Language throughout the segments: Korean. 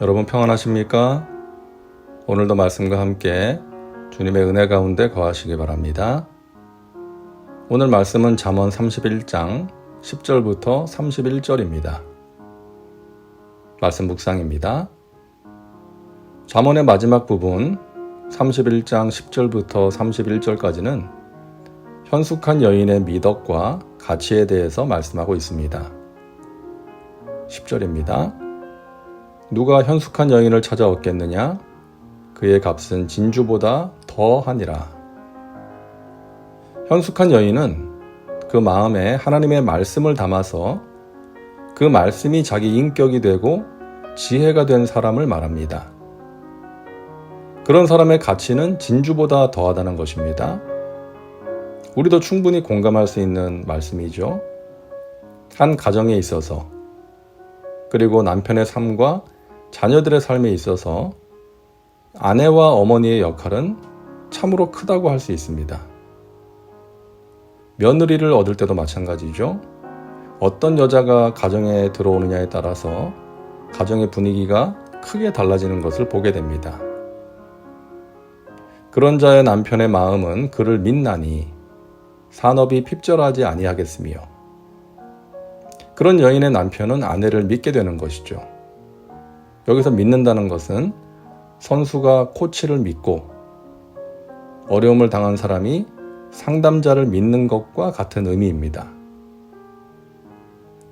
여러분 평안하십니까? 오늘도 말씀과 함께 주님의 은혜 가운데 거하시기 바랍니다. 오늘 말씀은 잠언 31장 10절부터 31절입니다. 말씀 묵상입니다. 잠언의 마지막 부분 31장 10절부터 31절까지는 현숙한 여인의 미덕과 가치에 대해서 말씀하고 있습니다. 10절입니다. 누가 현숙한 여인을 찾아 얻겠느냐? 그의 값은 진주보다 더하니라. 현숙한 여인은 그 마음에 하나님의 말씀을 담아서 그 말씀이 자기 인격이 되고 지혜가 된 사람을 말합니다. 그런 사람의 가치는 진주보다 더하다는 것입니다. 우리도 충분히 공감할 수 있는 말씀이죠. 한 가정에 있어서 그리고 남편의 삶과 자녀들의 삶에 있어서 아내와 어머니의 역할은 참으로 크다고 할 수 있습니다. 며느리를 얻을 때도 마찬가지죠. 어떤 여자가 가정에 들어오느냐에 따라서 가정의 분위기가 크게 달라지는 것을 보게 됩니다. 그런 자의 남편의 마음은 그를 믿나니 산업이 핍절하지 아니하겠으며, 그런 여인의 남편은 아내를 믿게 되는 것이죠. 여기서 믿는다는 것은 선수가 코치를 믿고 어려움을 당한 사람이 상담자를 믿는 것과 같은 의미입니다.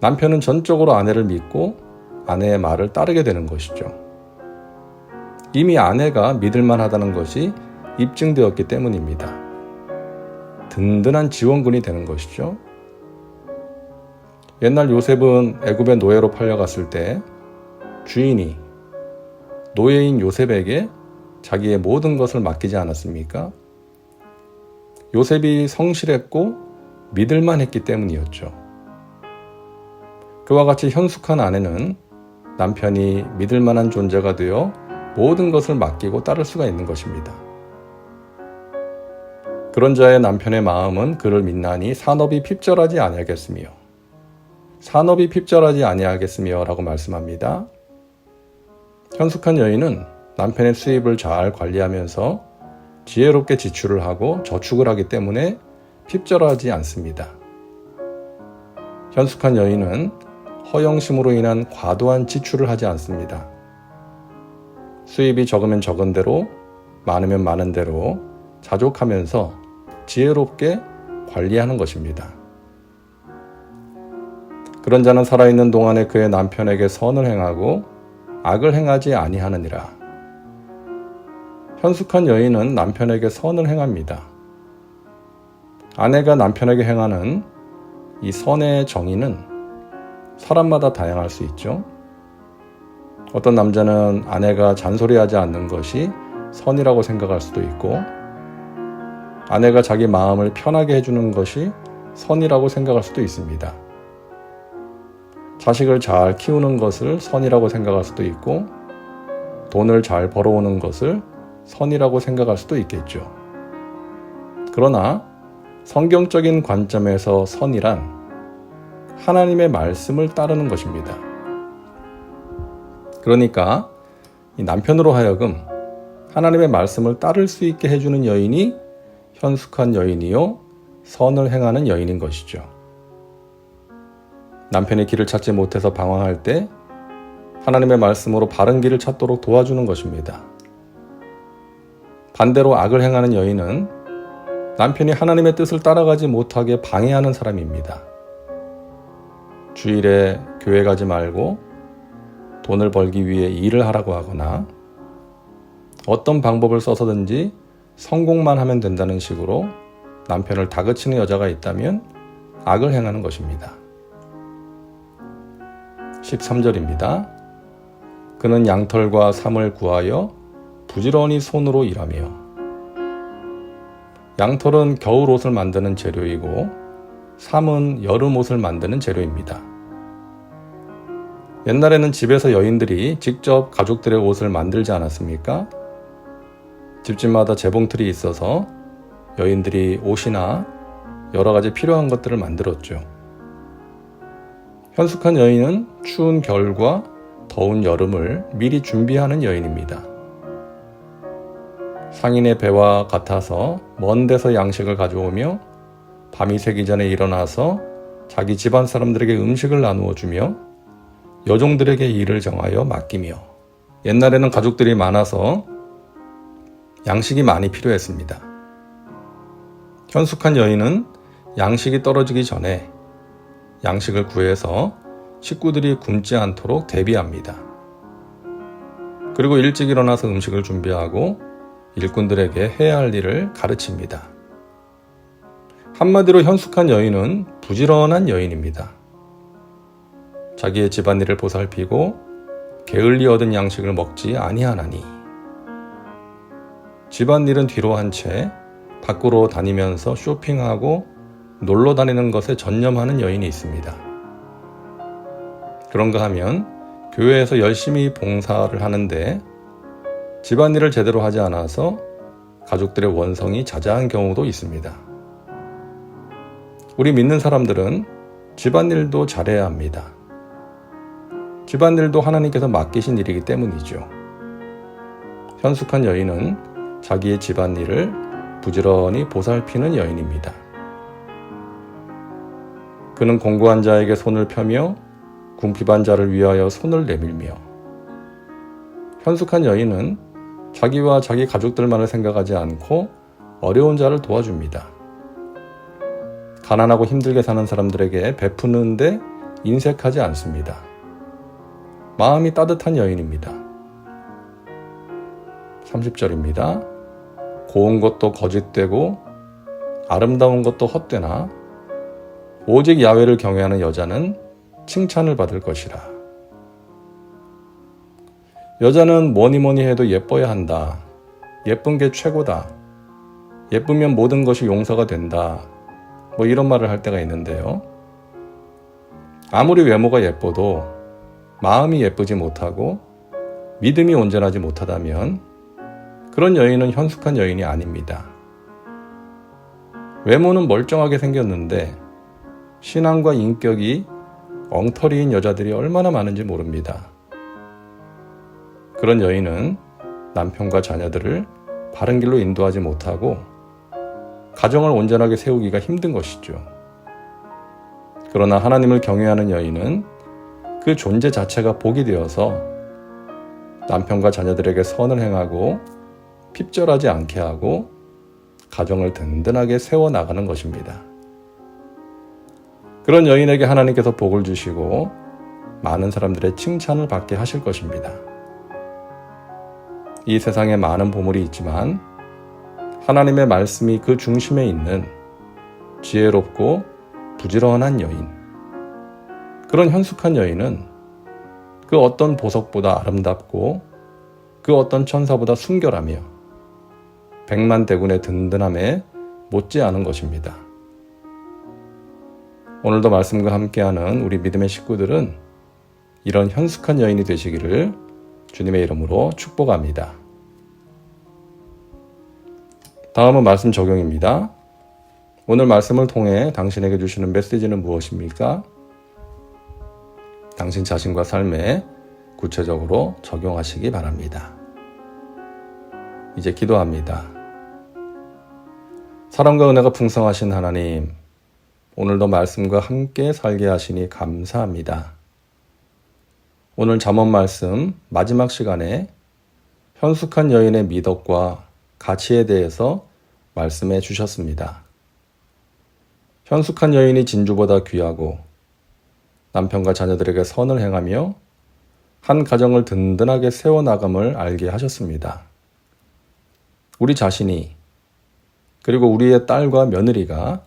남편은 전적으로 아내를 믿고 아내의 말을 따르게 되는 것이죠. 이미 아내가 믿을만 하다는 것이 입증되었기 때문입니다. 든든한 지원군이 되는 것이죠. 옛날 요셉은 애굽의 노예로 팔려갔을 때 주인이 노예인 요셉에게 자기의 모든 것을 맡기지 않았습니까? 요셉이 성실했고 믿을만 했기 때문이었죠. 그와 같이 현숙한 아내는 남편이 믿을만한 존재가 되어 모든 것을 맡기고 따를 수가 있는 것입니다. 그런 자의 남편의 마음은 그를 믿나니 산업이 핍절하지 아니하겠으며, 산업이 핍절하지 아니하겠으며 라고 말씀합니다. 현숙한 여인은 남편의 수입을 잘 관리하면서 지혜롭게 지출을 하고 저축을 하기 때문에 핍절하지 않습니다. 현숙한 여인은 허영심으로 인한 과도한 지출을 하지 않습니다. 수입이 적으면 적은 대로, 많으면 많은 대로 자족하면서 지혜롭게 관리하는 것입니다. 그런 자는 살아있는 동안에 그의 남편에게 선을 행하고 악을 행하지 아니하느니라. 현숙한 여인은 남편에게 선을 행합니다. 아내가 남편에게 행하는 이 선의 정의는 사람마다 다양할 수 있죠. 어떤 남자는 아내가 잔소리하지 않는 것이 선이라고 생각할 수도 있고, 아내가 자기 마음을 편하게 해주는 것이 선이라고 생각할 수도 있습니다. 자식을 잘 키우는 것을 선이라고 생각할 수도 있고, 돈을 잘 벌어오는 것을 선이라고 생각할 수도 있겠죠. 그러나 성경적인 관점에서 선이란 하나님의 말씀을 따르는 것입니다. 그러니까 이 남편으로 하여금 하나님의 말씀을 따를 수 있게 해주는 여인이 현숙한 여인이요 선을 행하는 여인인 것이죠. 남편이 길을 찾지 못해서 방황할 때 하나님의 말씀으로 바른 길을 찾도록 도와주는 것입니다. 반대로 악을 행하는 여인은 남편이 하나님의 뜻을 따라가지 못하게 방해하는 사람입니다. 주일에 교회 가지 말고 돈을 벌기 위해 일을 하라고 하거나 어떤 방법을 써서든지 성공만 하면 된다는 식으로 남편을 다그치는 여자가 있다면 악을 행하는 것입니다. 13절입니다. 그는 양털과 삼을 구하여 부지런히 손으로 일하며. 양털은 겨울 옷을 만드는 재료이고 삼은 여름 옷을 만드는 재료입니다. 옛날에는 집에서 여인들이 직접 가족들의 옷을 만들지 않았습니까? 집집마다 재봉틀이 있어서 여인들이 옷이나 여러 가지 필요한 것들을 만들었죠. 현숙한 여인은 추운 겨울과 더운 여름을 미리 준비하는 여인입니다. 상인의 배와 같아서 먼 데서 양식을 가져오며 밤이 새기 전에 일어나서 자기 집안 사람들에게 음식을 나누어 주며 여종들에게 일을 정하여 맡기며, 옛날에는 가족들이 많아서 양식이 많이 필요했습니다. 현숙한 여인은 양식이 떨어지기 전에 양식을 구해서 식구들이 굶지 않도록 대비합니다. 그리고 일찍 일어나서 음식을 준비하고 일꾼들에게 해야 할 일을 가르칩니다. 한마디로 현숙한 여인은 부지런한 여인입니다. 자기의 집안일을 보살피고 게을리 얻은 양식을 먹지 아니하나니, 집안일은 뒤로 한 채 밖으로 다니면서 쇼핑하고 놀러 다니는 것에 전념하는 여인이 있습니다. 그런가 하면 교회에서 열심히 봉사를 하는데 집안일을 제대로 하지 않아서 가족들의 원성이 자자한 경우도 있습니다. 우리 믿는 사람들은 집안일도 잘해야 합니다. 집안일도 하나님께서 맡기신 일이기 때문이죠. 현숙한 여인은 자기의 집안일을 부지런히 보살피는 여인입니다. 그는 공고한 자에게 손을 펴며 궁핍한 자를 위하여 손을 내밀며, 현숙한 여인은 자기와 자기 가족들만을 생각하지 않고 어려운 자를 도와줍니다. 가난하고 힘들게 사는 사람들에게 베푸는데 인색하지 않습니다. 마음이 따뜻한 여인입니다. 30절입니다. 고운 것도 거짓되고 아름다운 것도 헛되나 오직 야훼를 경외하는 여자는 칭찬을 받을 것이라. 여자는 뭐니 해도 예뻐야 한다. 예쁜 게 최고다. 예쁘면 모든 것이 용서가 된다. 이런 말을 할 때가 있는데요. 아무리 외모가 예뻐도 마음이 예쁘지 못하고 믿음이 온전하지 못하다면 그런 여인은 현숙한 여인이 아닙니다. 외모는 멀쩡하게 생겼는데 신앙과 인격이 엉터리인 여자들이 얼마나 많은지 모릅니다. 그런 여인은 남편과 자녀들을 바른 길로 인도하지 못하고 가정을 온전하게 세우기가 힘든 것이죠. 그러나 하나님을 경외하는 여인은 그 존재 자체가 복이 되어서 남편과 자녀들에게 선을 행하고 핍절하지 않게 하고 가정을 든든하게 세워나가는 것입니다. 그런 여인에게 하나님께서 복을 주시고 많은 사람들의 칭찬을 받게 하실 것입니다. 이 세상에 많은 보물이 있지만 하나님의 말씀이 그 중심에 있는 지혜롭고 부지런한 여인, 그런 현숙한 여인은 그 어떤 보석보다 아름답고 그 어떤 천사보다 순결하며 백만 대군의 든든함에 못지않은 것입니다. 오늘도 말씀과 함께하는 우리 믿음의 식구들은 이런 현숙한 여인이 되시기를 주님의 이름으로 축복합니다. 다음은 말씀 적용입니다. 오늘 말씀을 통해 당신에게 주시는 메시지는 무엇입니까? 당신 자신과 삶에 구체적으로 적용하시기 바랍니다. 이제 기도합니다. 사랑과 은혜가 풍성하신 하나님, 오늘도 말씀과 함께 살게 하시니 감사합니다. 오늘 잠언 말씀 마지막 시간에 현숙한 여인의 미덕과 가치에 대해서 말씀해 주셨습니다. 현숙한 여인이 진주보다 귀하고 남편과 자녀들에게 선을 행하며 한 가정을 든든하게 세워나감을 알게 하셨습니다. 우리 자신이 그리고 우리의 딸과 며느리가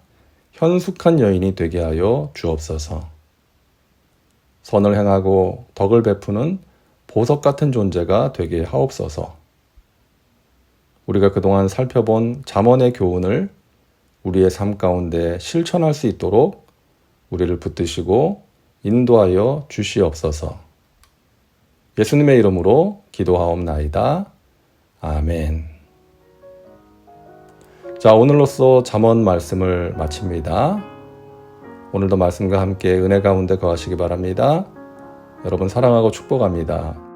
현숙한 여인이 되게 하여 주옵소서. 선을 행하고 덕을 베푸는 보석 같은 존재가 되게 하옵소서. 우리가 그동안 살펴본 잠언의 교훈을 우리의 삶 가운데 실천할 수 있도록 우리를 붙드시고 인도하여 주시옵소서. 예수님의 이름으로 기도하옵나이다. 아멘. 자, 오늘로써 잠언 말씀을 마칩니다. 오늘도 말씀과 함께 은혜 가운데 거하시기 바랍니다. 여러분 사랑하고 축복합니다.